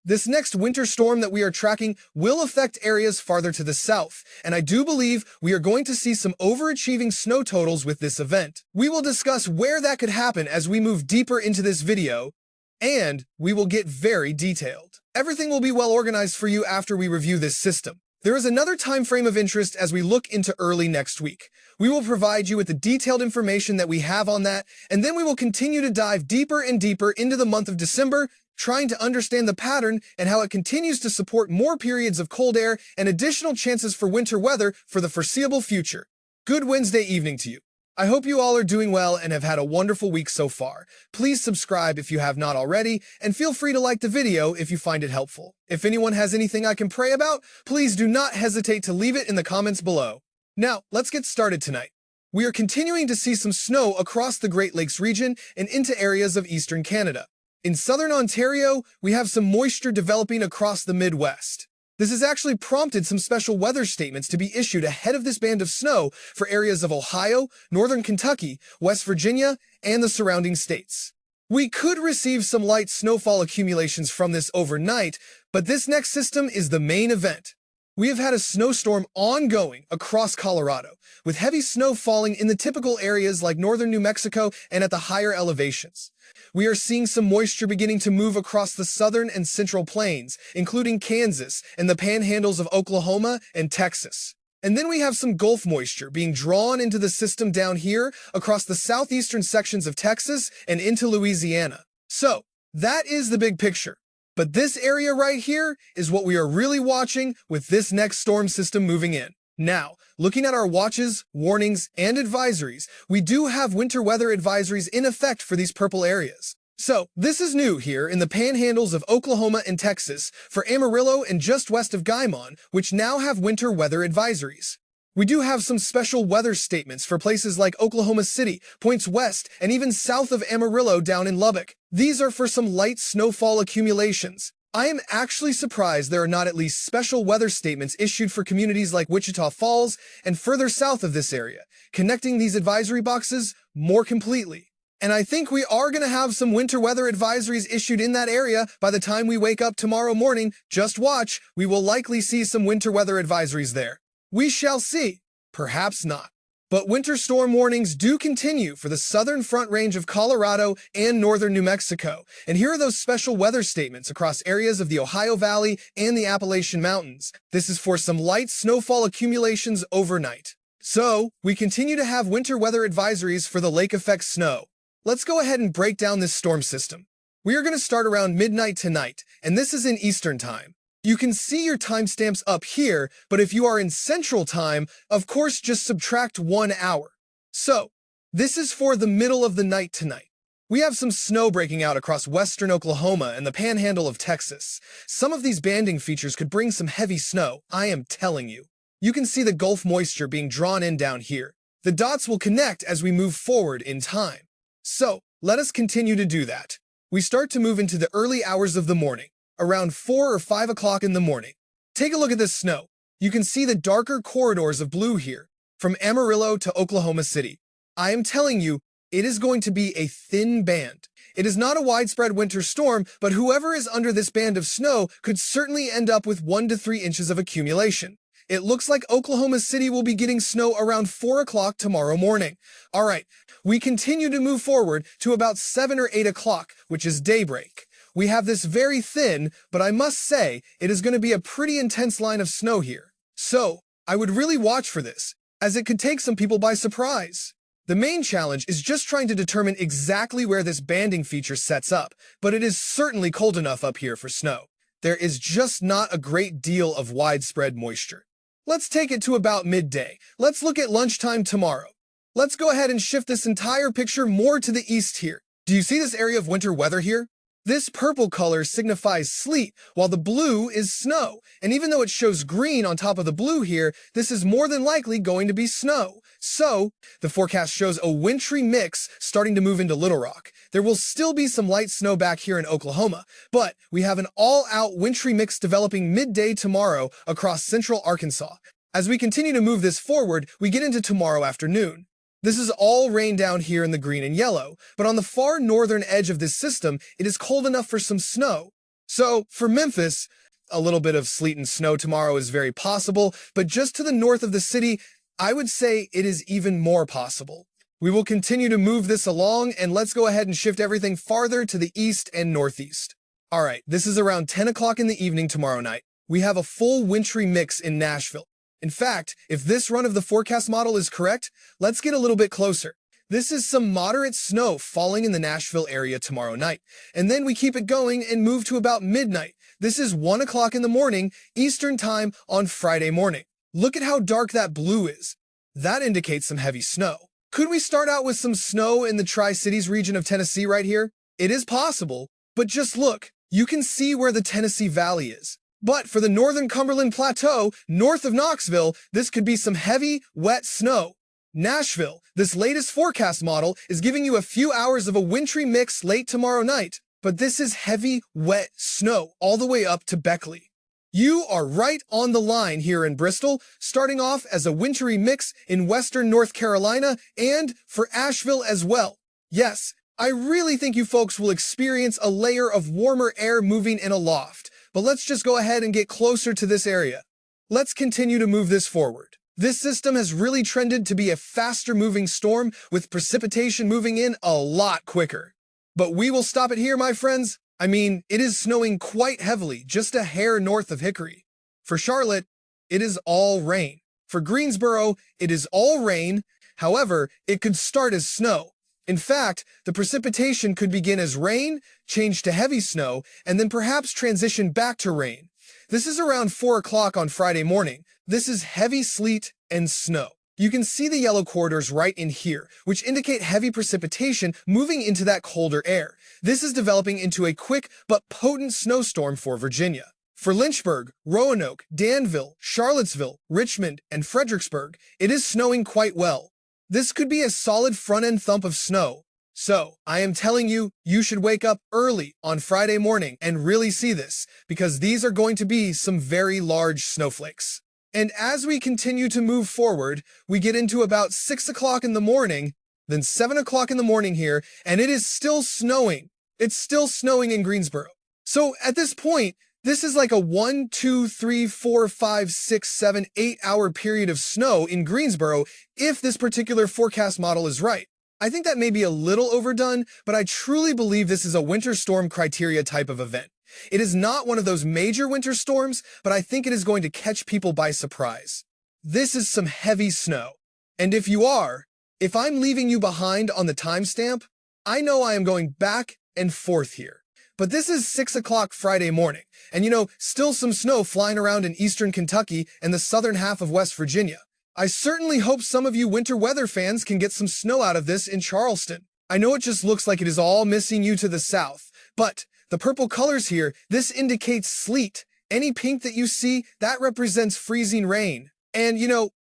This next winter storm that we are tracking will affect areas farther to the south, and I do believe we are going to see some overachieving snow totals with this event. We will discuss where that could happen as we move deeper into this video, and we will get very detailed. Everything will be well organized for you after we review this system. There is another time frame of interest as we look into early next week. We will provide you with the detailed information that we have on that, and then we will continue to dive deeper and deeper into the month of December, trying to understand the pattern and how it continues to support more periods of cold air and additional chances for winter weather for the foreseeable future. Good Wednesday evening to you. I hope you all are doing well and have had a wonderful week so far. Please subscribe if you have not already, and feel free to like the video if you find it helpful. If anyone has anything I can pray about, please do not hesitate to leave it in the comments below. Now, let's get started tonight. We are continuing to see some snow across the Great Lakes region and into areas of eastern Canada. In southern Ontario, we have some moisture developing across the Midwest. This has actually prompted some special weather statements to be issued ahead of this band of snow for areas of Ohio, northern Kentucky, West Virginia, and the surrounding states. We could receive some light snowfall accumulations from this overnight, but this next system is the main event. We have had a snowstorm ongoing across Colorado, with heavy snow falling in the typical areas like northern New Mexico and at the higher elevations. We are seeing some moisture beginning to move across the southern and central plains, including Kansas and the panhandles of Oklahoma and Texas. And then we have some Gulf moisture being drawn into the system down here across the southeastern sections of Texas and into Louisiana. So, that is the big picture. But this area right here is what we are really watching with this next storm system moving in. Now, looking at our watches, warnings, and advisories, we do have winter weather advisories in effect for these purple areas. So, this is new here in the panhandles of Oklahoma and Texas for Amarillo and just west of Guymon, which now have winter weather advisories. We do have some special weather statements for places like Oklahoma City, points west, and even south of Amarillo down in Lubbock. These are for some light snowfall accumulations. I am actually surprised there are not at least special weather statements issued for communities like Wichita Falls and further south of this area, connecting these advisory boxes more completely. And I think we are going to have some winter weather advisories issued in that area by the time we wake up tomorrow morning. Just watch, we will likely see some winter weather advisories there. We shall see. Perhaps not. But winter storm warnings do continue for the southern front range of Colorado and northern New Mexico. And here are those special weather statements across areas of the Ohio Valley and the Appalachian Mountains. This is for some light snowfall accumulations overnight. So, we continue to have winter weather advisories for the lake effect snow. Let's go ahead and break down this storm system. We are going to start around midnight tonight, and this is in Eastern Time. You can see your timestamps up here, but if you are in Central Time, of course just subtract 1 hour. So, this is for the middle of the night tonight. We have some snow breaking out across western Oklahoma and the panhandle of Texas. Some of these banding features could bring some heavy snow, I am telling you. You can see the Gulf moisture being drawn in down here. The dots will connect as we move forward in time. So, let us continue to do that. We start to move into the early hours of the morning, around 4 or 5 o'clock in the morning. Take a look at this snow. You can see the darker corridors of blue here, from Amarillo to Oklahoma City. I am telling you, it is going to be a thin band. It is not a widespread winter storm, but whoever is under this band of snow could certainly end up with 1 to 3 inches of accumulation. It looks like Oklahoma City will be getting snow around 4 o'clock tomorrow morning. All right, we continue to move forward to about 7 or 8 o'clock, which is daybreak. We have this very thin, but I must say, it is going to be a pretty intense line of snow here. So, I would really watch for this, as it could take some people by surprise. The main challenge is just trying to determine exactly where this banding feature sets up, but it is certainly cold enough up here for snow. There is just not a great deal of widespread moisture. Let's take it to about midday. Let's look at lunchtime tomorrow. Let's go ahead and shift this entire picture more to the east here. Do you see this area of winter weather here? This purple color signifies sleet, while the blue is snow. And even though it shows green on top of the blue here, this is more than likely going to be snow. So, the forecast shows a wintry mix starting to move into Little Rock. There will still be some light snow back here in Oklahoma, but we have an all-out wintry mix developing midday tomorrow across central Arkansas. As we continue to move this forward, we get into tomorrow afternoon. This is all rain down here in the green and yellow, but on the far northern edge of this system, it is cold enough for some snow. So, for Memphis, a little bit of sleet and snow tomorrow is very possible, but just to the north of the city, I would say it is even more possible. We will continue to move this along, and let's go ahead and shift everything farther to the east and northeast. All right, this is around 10 o'clock in the evening tomorrow night. We have a full wintry mix in Nashville. In fact, if this run of the forecast model is correct, let's get a little bit closer. This is some moderate snow falling in the Nashville area tomorrow night. And then we keep it going and move to about midnight. This is 1 o'clock in the morning, Eastern time on Friday morning. Look at how dark that blue is. That indicates some heavy snow. Could we start out with some snow in the Tri-Cities region of Tennessee right here? It is possible, but just look. You can see where the Tennessee Valley is. But for the northern Cumberland Plateau, north of Knoxville, this could be some heavy, wet snow. Nashville, this latest forecast model, is giving you a few hours of a wintry mix late tomorrow night. But this is heavy, wet snow all the way up to Beckley. You are right on the line here in Bristol, starting off as a wintry mix in western North Carolina and for Asheville as well. Yes, I really think you folks will experience a layer of warmer air moving in aloft. But let's just go ahead and get closer to this area. Let's continue to move this forward. This system has really trended to be a faster moving storm with precipitation moving in a lot quicker. But we will stop it here, my friends. I mean, it is snowing quite heavily, just a hair north of Hickory. For Charlotte, it is all rain. For Greensboro, it is all rain. However, it could start as snow. In fact, the precipitation could begin as rain, change to heavy snow, and then perhaps transition back to rain. This is around 4 o'clock on Friday morning. This is heavy sleet and snow. You can see the yellow corridors right in here, which indicate heavy precipitation moving into that colder air. This is developing into a quick but potent snowstorm for Virginia. For Lynchburg, Roanoke, Danville, Charlottesville, Richmond, and Fredericksburg, it is snowing quite well. This could be a solid front-end thump of snow. So, I am telling you, you should wake up early on Friday morning and really see this, because these are going to be some very large snowflakes. And as we continue to move forward, we get into about 6 o'clock in the morning, then 7 o'clock in the morning here, and it is still snowing. It's still snowing in Greensboro. So, at this point, this is like a 1, 2, 3, 4, 5, 6, 7, 8 hour period of snow in Greensboro if this particular forecast model is right. I think that may be a little overdone, but I truly believe this is a winter storm criteria type of event. It is not one of those major winter storms, but I think it is going to catch people by surprise. This is some heavy snow. And if I'm leaving you behind on the timestamp, I know I am going back and forth here. But this is 6 o'clock Friday morning, and still some snow flying around in eastern Kentucky and the southern half of West Virginia. I certainly hope some of you winter weather fans can get some snow out of this in Charleston. I know it just looks like it is all missing you to the south, but the purple colors here, this indicates sleet. Any pink that you see, that represents freezing rain. And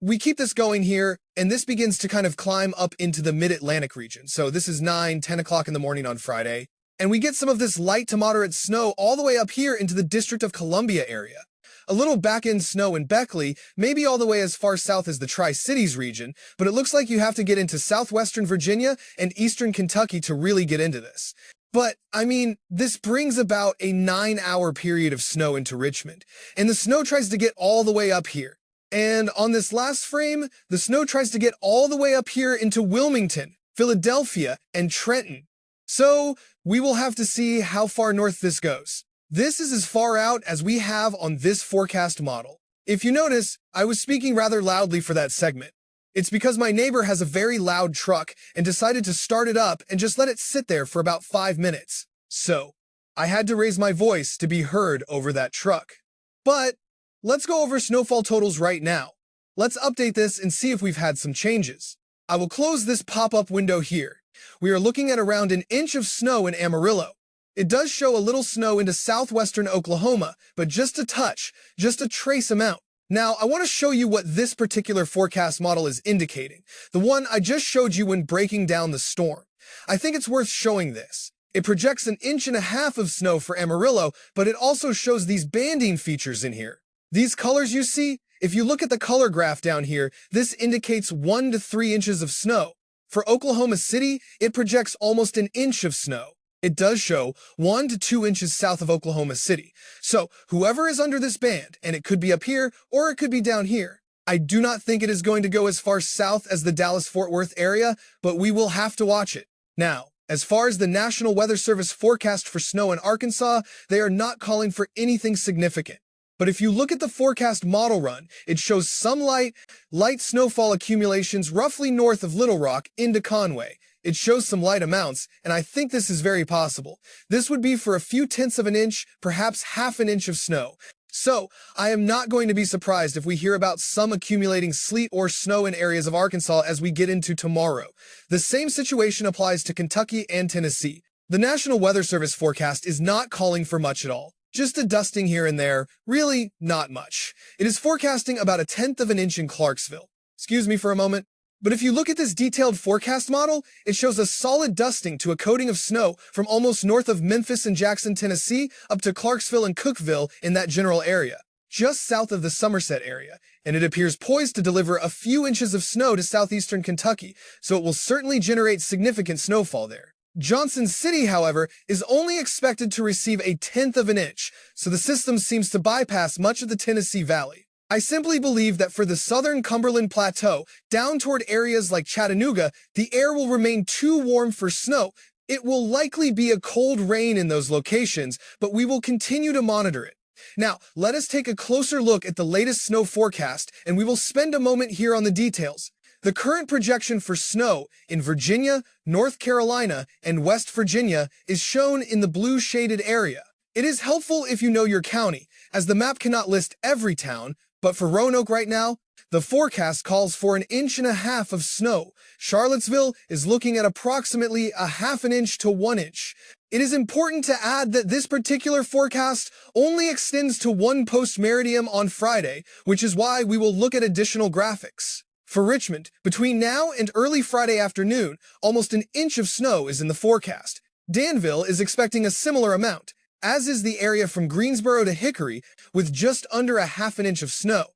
we keep this going here, and this begins to kind of climb up into the mid-Atlantic region. So this is 9, 10 o'clock in the morning on Friday. And we get some of this light to moderate snow all the way up here into the District of Columbia area. A little back-end snow in Beckley, maybe all the way as far south as the Tri-Cities region, but it looks like you have to get into southwestern Virginia and eastern Kentucky to really get into this. But, this brings about a 9-hour period of snow into Richmond, and the snow tries to get all the way up here. And on this last frame, the snow tries to get all the way up here into Wilmington, Philadelphia, and Trenton. So, we will have to see how far north this goes. This is as far out as we have on this forecast model. If you notice, I was speaking rather loudly for that segment. It's because my neighbor has a very loud truck and decided to start it up and just let it sit there for about 5 minutes. So, I had to raise my voice to be heard over that truck. But, let's go over snowfall totals right now. Let's update this and see if we've had some changes. I will close this pop-up window here. We are looking at around an inch of snow in Amarillo. It does show a little snow into southwestern Oklahoma, but just a touch, just a trace amount. Now, I want to show you what this particular forecast model is indicating, the one I just showed you when breaking down the storm. I think it's worth showing this. It projects 1.5 inches of snow for Amarillo, but it also shows these banding features in here. These colors you see, if you look at the color graph down here, this indicates 1 to 3 inches of snow. For Oklahoma City, it projects almost 1 inch of snow. It does show 1 to 2 inches south of Oklahoma City. So whoever is under this band, and it could be up here or it could be down here. I do not think it is going to go as far south as the Dallas-Fort Worth area, but we will have to watch it. Now, as far as the National Weather Service forecast for snow in Arkansas, they are not calling for anything significant. But if you look at the forecast model run, it shows some light snowfall accumulations roughly north of Little Rock into Conway. It shows some light amounts, and I think this is very possible. This would be for a few tenths of an inch, perhaps half an inch of snow. So, I am not going to be surprised if we hear about some accumulating sleet or snow in areas of Arkansas as we get into tomorrow. The same situation applies to Kentucky and Tennessee. The National Weather Service forecast is not calling for much at all. Just a dusting here and there, really not much. It is forecasting about a tenth of an inch in Clarksville. Excuse me for a moment. But if you look at this detailed forecast model, it shows a solid dusting to a coating of snow from almost north of Memphis and Jackson, Tennessee, up to Clarksville and Cookeville in that general area, just south of the Somerset area, and it appears poised to deliver a few inches of snow to southeastern Kentucky, so it will certainly generate significant snowfall there. Johnson City, however, is only expected to receive a tenth of an inch, so the system seems to bypass much of the Tennessee Valley. I simply believe that for the southern Cumberland Plateau, down toward areas like Chattanooga, the air will remain too warm for snow. It will likely be a cold rain in those locations, but we will continue to monitor it. Now, let us take a closer look at the latest snow forecast, and we will spend a moment here on the details. The current projection for snow in Virginia, North Carolina, and West Virginia is shown in the blue shaded area. It is helpful if you know your county, as the map cannot list every town, but for Roanoke right now, the forecast calls for 1.5 inches of snow. Charlottesville is looking at approximately a half an inch to 1 inch. It is important to add that this particular forecast only extends to one post-meridium on Friday, which is why we will look at additional graphics. For Richmond, between now and early Friday afternoon, almost 1 inch of snow is in the forecast. Danville is expecting a similar amount, as is the area from Greensboro to Hickory, with just under a half an inch of snow.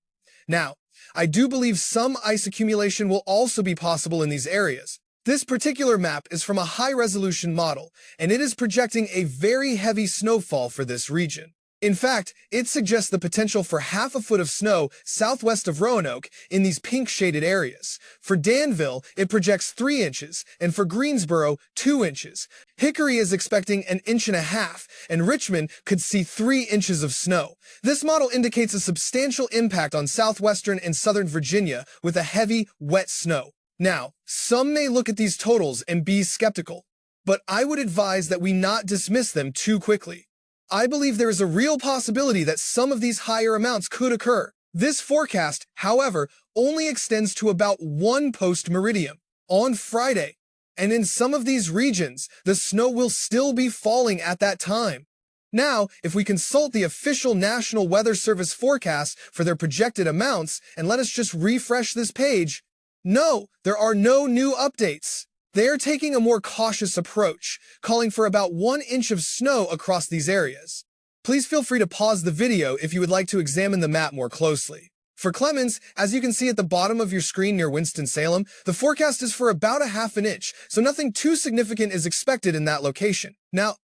Now, I do believe some ice accumulation will also be possible in these areas. This particular map is from a high-resolution model, and it is projecting a very heavy snowfall for this region. In fact, it suggests the potential for half a foot of snow southwest of Roanoke in these pink-shaded areas. For Danville, it projects 3 inches, and for Greensboro, 2 inches. Hickory is expecting 1.5 inches, and Richmond could see 3 inches of snow. This model indicates a substantial impact on southwestern and southern Virginia with a heavy, wet snow. Now, some may look at these totals and be skeptical, but I would advise that we not dismiss them too quickly. I believe there is a real possibility that some of these higher amounts could occur. This forecast, however, only extends to about one post-meridium on Friday, and in some of these regions, the snow will still be falling at that time. Now, if we consult the official National Weather Service forecast for their projected amounts, and let us just refresh this page, no, there are no new updates. They are taking a more cautious approach, calling for about 1 inch of snow across these areas. Please feel free to pause the video if you would like to examine the map more closely. For Clemens, as you can see at the bottom of your screen near Winston-Salem, the forecast is for about a half an inch, so nothing too significant is expected in that location. Now,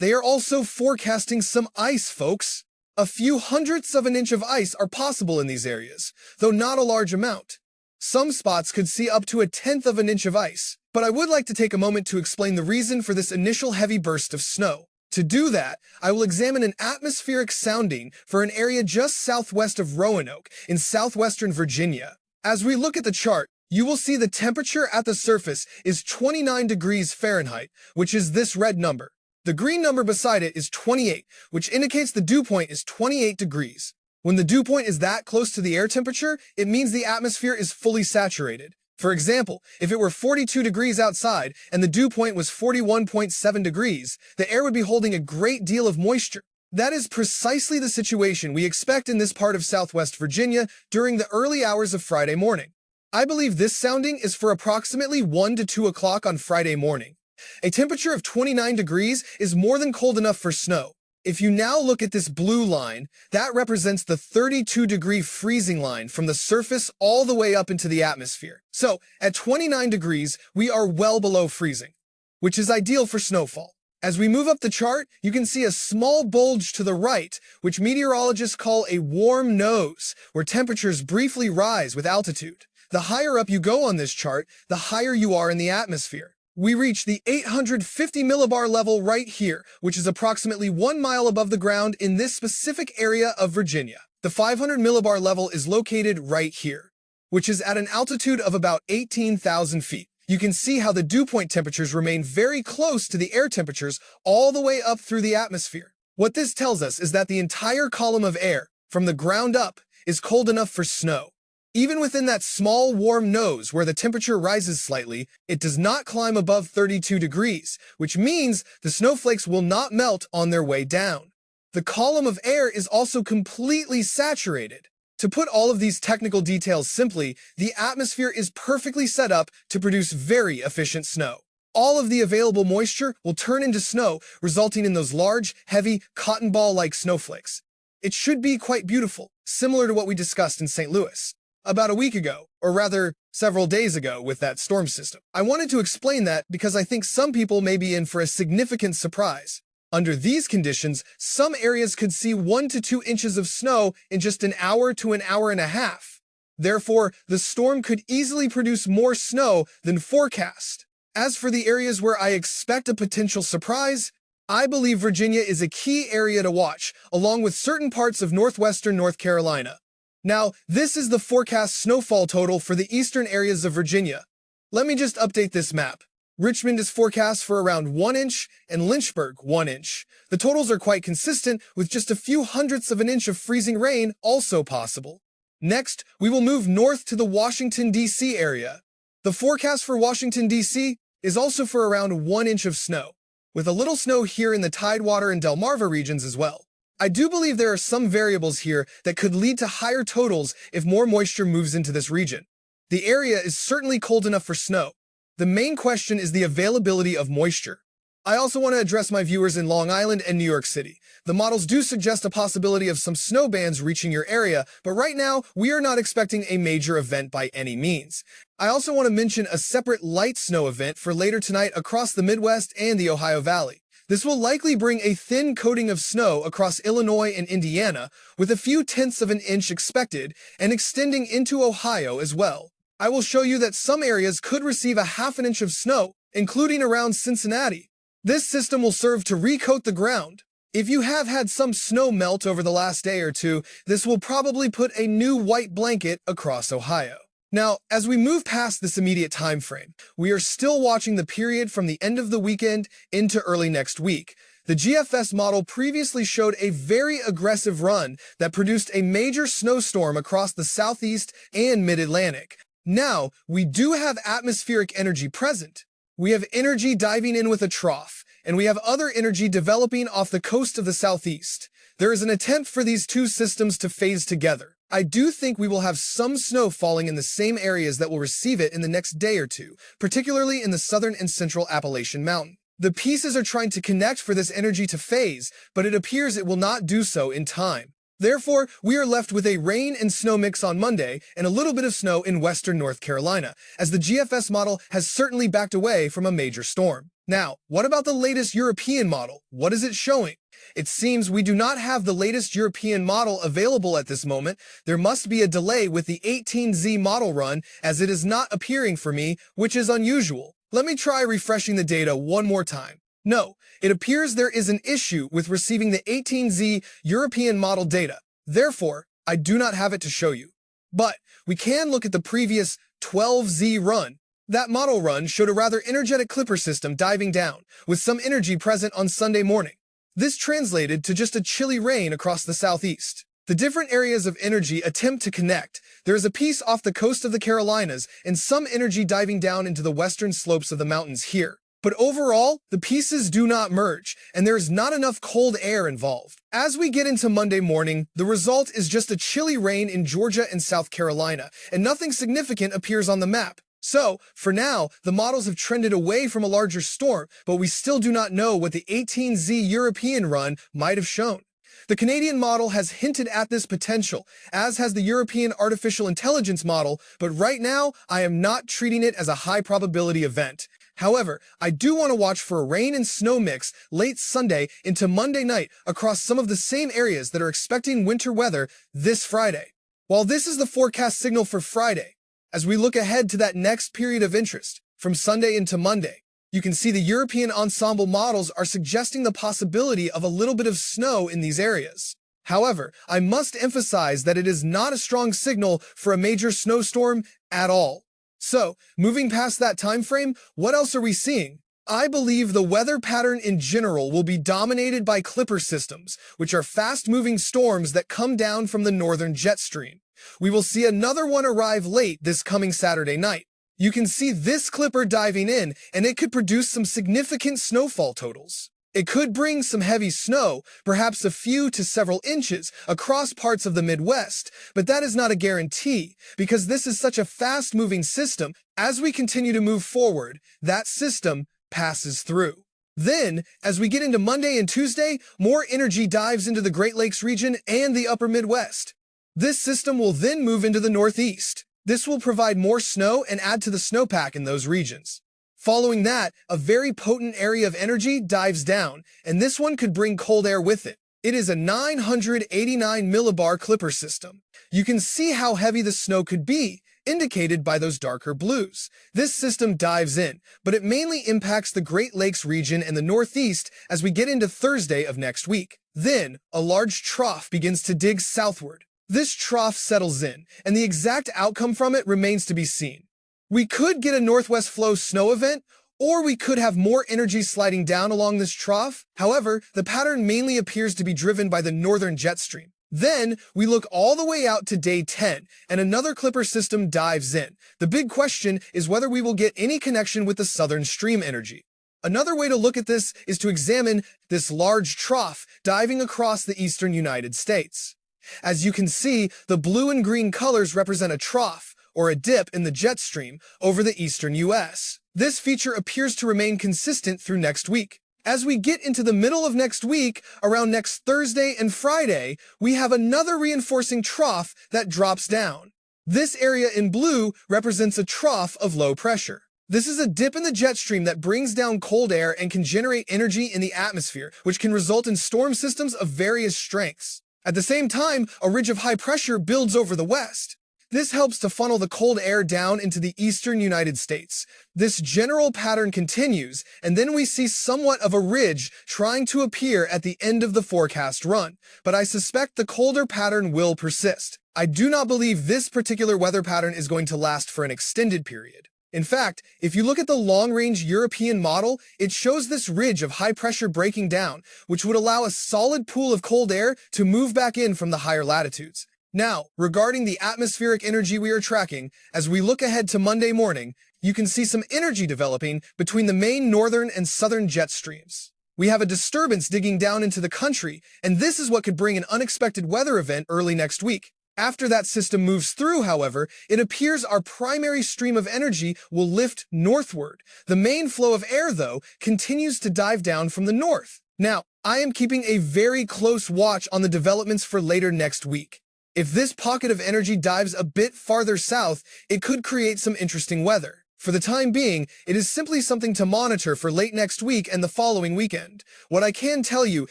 they are also forecasting some ice, folks. A few hundredths of an inch of ice are possible in these areas, though not a large amount. Some spots could see up to a tenth of an inch of ice, but I would like to take a moment to explain the reason for this initial heavy burst of snow. To do that, I will examine an atmospheric sounding for an area just southwest of Roanoke in southwestern Virginia. As we look at the chart, you will see the temperature at the surface is 29 degrees Fahrenheit, which is this red number. The green number beside it is 28, which indicates the dew point is 28 degrees. When the dew point is that close to the air temperature, it means the atmosphere is fully saturated. For example, if it were 42 degrees outside and the dew point was 41.7 degrees, the air would be holding a great deal of moisture. That is precisely the situation we expect in this part of Southwest Virginia during the early hours of Friday morning. I believe this sounding is for approximately 1 to 2 o'clock on Friday morning. A temperature of 29 degrees is more than cold enough for snow. If you now look at this blue line, that represents the 32-degree freezing line from the surface all the way up into the atmosphere. So, at 29 degrees, we are well below freezing, which is ideal for snowfall. As we move up the chart, you can see a small bulge to the right, which meteorologists call a warm nose, where temperatures briefly rise with altitude. The higher up you go on this chart, the higher you are in the atmosphere. We reach the 850 millibar level right here, which is approximately 1 mile above the ground in this specific area of Virginia. The 500 millibar level is located right here, which is at an altitude of about 18,000 feet. You can see how the dew point temperatures remain very close to the air temperatures all the way up through the atmosphere. What this tells us is that the entire column of air, from the ground up, is cold enough for snow. Even within that small warm nose where the temperature rises slightly, it does not climb above 32 degrees, which means the snowflakes will not melt on their way down. The column of air is also completely saturated. To put all of these technical details simply, the atmosphere is perfectly set up to produce very efficient snow. All of the available moisture will turn into snow, resulting in those large, heavy, cotton ball-like snowflakes. It should be quite beautiful, similar to what we discussed in St. Louis about a week ago, or rather, several days ago with that storm system. I wanted to explain that because I think some people may be in for a significant surprise. Under these conditions, some areas could see 1 to 2 inches of snow in just an hour to an hour and a half. Therefore, the storm could easily produce more snow than forecast. As for the areas where I expect a potential surprise, I believe Virginia is a key area to watch, along with certain parts of northwestern North Carolina. Now, this is the forecast snowfall total for the eastern areas of Virginia. Let me just update this map. Richmond is forecast for around 1 inch and Lynchburg 1 inch. The totals are quite consistent, with just a few hundredths of an inch of freezing rain also possible. Next, we will move north to the Washington, D.C. area. The forecast for Washington, D.C. is also for around 1 inch of snow, with a little snow here in the Tidewater and Delmarva regions as well. I do believe there are some variables here that could lead to higher totals if more moisture moves into this region. The area is certainly cold enough for snow. The main question is the availability of moisture. I also want to address my viewers in Long Island and New York City. The models do suggest a possibility of some snow bands reaching your area, but right now, we are not expecting a major event by any means. I also want to mention a separate light snow event for later tonight across the Midwest and the Ohio Valley. This will likely bring a thin coating of snow across Illinois and Indiana, with a few tenths of an inch expected, and extending into Ohio as well. I will show you that some areas could receive a half an inch of snow, including around Cincinnati. This system will serve to recoat the ground. If you have had some snow melt over the last day or two, this will probably put a new white blanket across Ohio. Now, as we move past this immediate time frame, we are still watching the period from the end of the weekend into early next week. The GFS model previously showed a very aggressive run that produced a major snowstorm across the southeast and mid-Atlantic. Now, we do have atmospheric energy present. We have energy diving in with a trough, and we have other energy developing off the coast of the southeast. There is an attempt for these two systems to phase together. I do think we will have some snow falling in the same areas that will receive it in the next day or two, particularly in the southern and central Appalachian Mountain. The pieces are trying to connect for this energy to phase, but it appears it will not do so in time. Therefore, we are left with a rain and snow mix on Monday and a little bit of snow in western North Carolina, as the GFS model has certainly backed away from a major storm. Now, what about the latest European model? What is it showing? It seems we do not have the latest European model available at this moment. There must be a delay with the 18Z model run, as it is not appearing for me, which is unusual. Let me try refreshing the data one more time. No, it appears there is an issue with receiving the 18Z European model data. Therefore, I do not have it to show you. But we can look at the previous 12Z run. That model run showed a rather energetic clipper system diving down, with some energy present on Sunday morning. This translated to just a chilly rain across the southeast. The different areas of energy attempt to connect. There is a piece off the coast of the Carolinas and some energy diving down into the western slopes of the mountains here. But overall, the pieces do not merge, and there is not enough cold air involved. As we get into Monday morning, the result is just a chilly rain in Georgia and South Carolina, and nothing significant appears on the map. So, for now, the models have trended away from a larger storm, but we still do not know what the 18Z European run might have shown. The Canadian model has hinted at this potential, as has the European Artificial Intelligence model, but right now, I am not treating it as a high probability event. However, I do want to watch for a rain and snow mix late Sunday into Monday night across some of the same areas that are expecting winter weather this Friday. While this is the forecast signal for Friday, as we look ahead to that next period of interest, from Sunday into Monday, you can see the European ensemble models are suggesting the possibility of a little bit of snow in these areas. However, I must emphasize that it is not a strong signal for a major snowstorm at all. So, moving past that time frame, what else are we seeing? I believe the weather pattern in general will be dominated by clipper systems, which are fast-moving storms that come down from the northern jet stream. We will see another one arrive late this coming Saturday night. You can see this clipper diving in, and it could produce some significant snowfall totals. It could bring some heavy snow, perhaps a few to several inches, across parts of the Midwest, but that is not a guarantee, because this is such a fast-moving system. As we continue to move forward, that system passes through. Then, as we get into Monday and Tuesday, more energy dives into the Great Lakes region and the upper Midwest. This system will then move into the Northeast. This will provide more snow and add to the snowpack in those regions. Following that, a very potent area of energy dives down, and this one could bring cold air with it. It is a 989 millibar clipper system. You can see how heavy the snow could be, indicated by those darker blues. This system dives in, but it mainly impacts the Great Lakes region and the Northeast as we get into Thursday of next week. Then, a large trough begins to dig southward. This trough settles in, and the exact outcome from it remains to be seen. We could get a northwest flow snow event, or we could have more energy sliding down along this trough. However, the pattern mainly appears to be driven by the northern jet stream. Then, we look all the way out to day 10, and another clipper system dives in. The big question is whether we will get any connection with the southern stream energy. Another way to look at this is to examine this large trough diving across the eastern United States. As you can see, the blue and green colors represent a trough, or a dip in the jet stream, over the eastern U.S. This feature appears to remain consistent through next week. As we get into the middle of next week, around next Thursday and Friday, we have another reinforcing trough that drops down. This area in blue represents a trough of low pressure. This is a dip in the jet stream that brings down cold air and can generate energy in the atmosphere, which can result in storm systems of various strengths. At the same time, a ridge of high pressure builds over the west. This helps to funnel the cold air down into the eastern United States. This general pattern continues, and then we see somewhat of a ridge trying to appear at the end of the forecast run. But I suspect the colder pattern will persist. I do not believe this particular weather pattern is going to last for an extended period. In fact, if you look at the long-range European model, it shows this ridge of high pressure breaking down, which would allow a solid pool of cold air to move back in from the higher latitudes. Now, regarding the atmospheric energy we are tracking, as we look ahead to Monday morning, you can see some energy developing between the main northern and southern jet streams. We have a disturbance digging down into the country, and this is what could bring an unexpected weather event early next week. After that system moves through, however, it appears our primary stream of energy will lift northward. The main flow of air, though, continues to dive down from the north. Now, I am keeping a very close watch on the developments for later next week. If this pocket of energy dives a bit farther south, it could create some interesting weather. For the time being, it is simply something to monitor for late next week and the following weekend. What I can tell you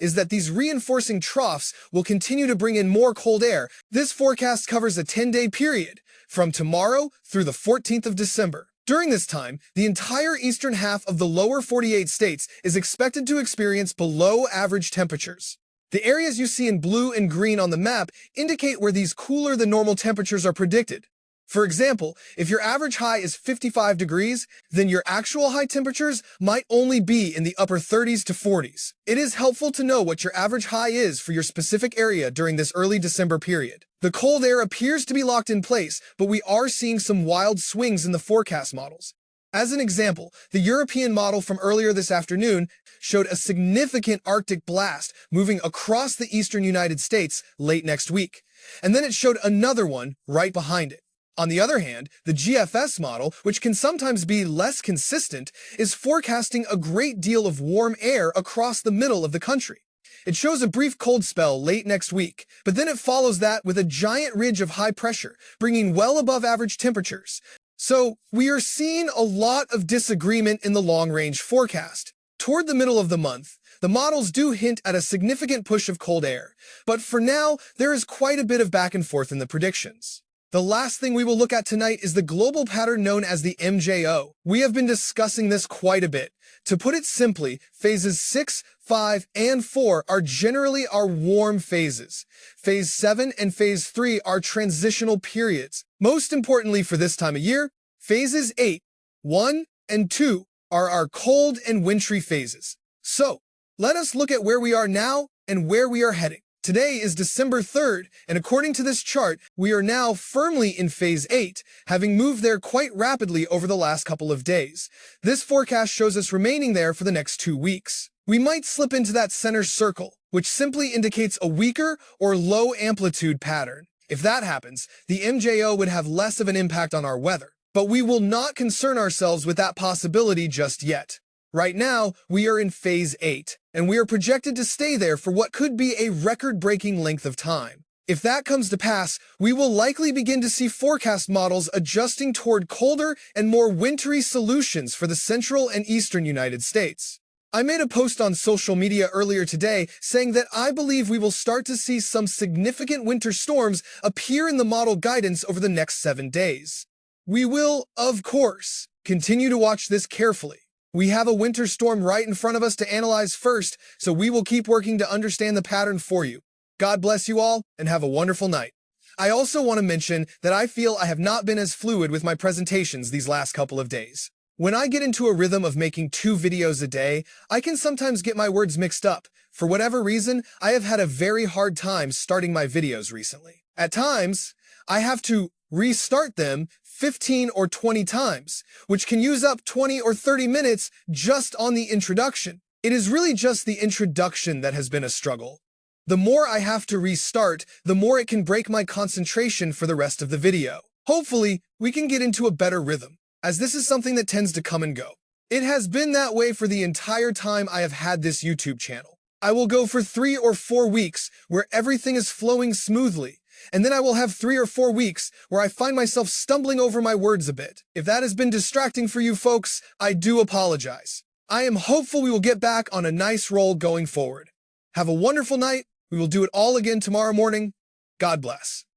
is that these reinforcing troughs will continue to bring in more cold air. This forecast covers a 10-day period, from tomorrow through the 14th of December. During this time, the entire eastern half of the lower 48 states is expected to experience below average temperatures. The areas you see in blue and green on the map indicate where these cooler than normal temperatures are predicted. For example, if your average high is 55 degrees, then your actual high temperatures might only be in the upper 30s to 40s. It is helpful to know what your average high is for your specific area during this early December period. The cold air appears to be locked in place, but we are seeing some wild swings in the forecast models. As an example, the European model from earlier this afternoon showed a significant Arctic blast moving across the eastern United States late next week, and then it showed another one right behind it. On the other hand, the GFS model, which can sometimes be less consistent, is forecasting a great deal of warm air across the middle of the country. It shows a brief cold spell late next week, but then it follows that with a giant ridge of high pressure, bringing well above average temperatures. So, we are seeing a lot of disagreement in the long-range forecast. Toward the middle of the month, the models do hint at a significant push of cold air, but for now, there is quite a bit of back and forth in the predictions. The last thing we will look at tonight is the global pattern known as the MJO. We have been discussing this quite a bit. To put it simply, phases 6, 5, and 4 are generally our warm phases. Phase 7 and Phase 3 are transitional periods. Most importantly for this time of year, phases 8, 1, and 2 are our cold and wintry phases. So, let us look at where we are now and where we are heading. Today is December 3rd, and according to this chart, we are now firmly in Phase 8, having moved there quite rapidly over the last couple of days. This forecast shows us remaining there for the next 2 weeks. We might slip into that center circle, which simply indicates a weaker or low amplitude pattern. If that happens, the MJO would have less of an impact on our weather. But we will not concern ourselves with that possibility just yet. Right now, we are in Phase 8, and we are projected to stay there for what could be a record-breaking length of time. If that comes to pass, we will likely begin to see forecast models adjusting toward colder and more wintry solutions for the central and eastern United States. I made a post on social media earlier today saying that I believe we will start to see some significant winter storms appear in the model guidance over the next 7 days. We will, of course, continue to watch this carefully. We have a winter storm right in front of us to analyze first, so we will keep working to understand the pattern for you. God bless you all, and have a wonderful night. I also want to mention that I feel I have not been as fluid with my presentations these last couple of days. When I get into a rhythm of making 2 videos a day, I can sometimes get my words mixed up. For whatever reason, I have had a very hard time starting my videos recently. At times, I have to restart them 15 or 20 times, which can use up 20 or 30 minutes just on the introduction. It is really just the introduction that has been a struggle. The more I have to restart, the more it can break my concentration for the rest of the video. Hopefully, we can get into a better rhythm, as this is something that tends to come and go. It has been that way for the entire time I have had this YouTube channel. I will go for 3 or 4 weeks where everything is flowing smoothly, and then I will have 3 or 4 weeks where I find myself stumbling over my words a bit. If that has been distracting for you folks, I do apologize. I am hopeful we will get back on a nice roll going forward. Have a wonderful night. We will do it all again tomorrow morning. God bless.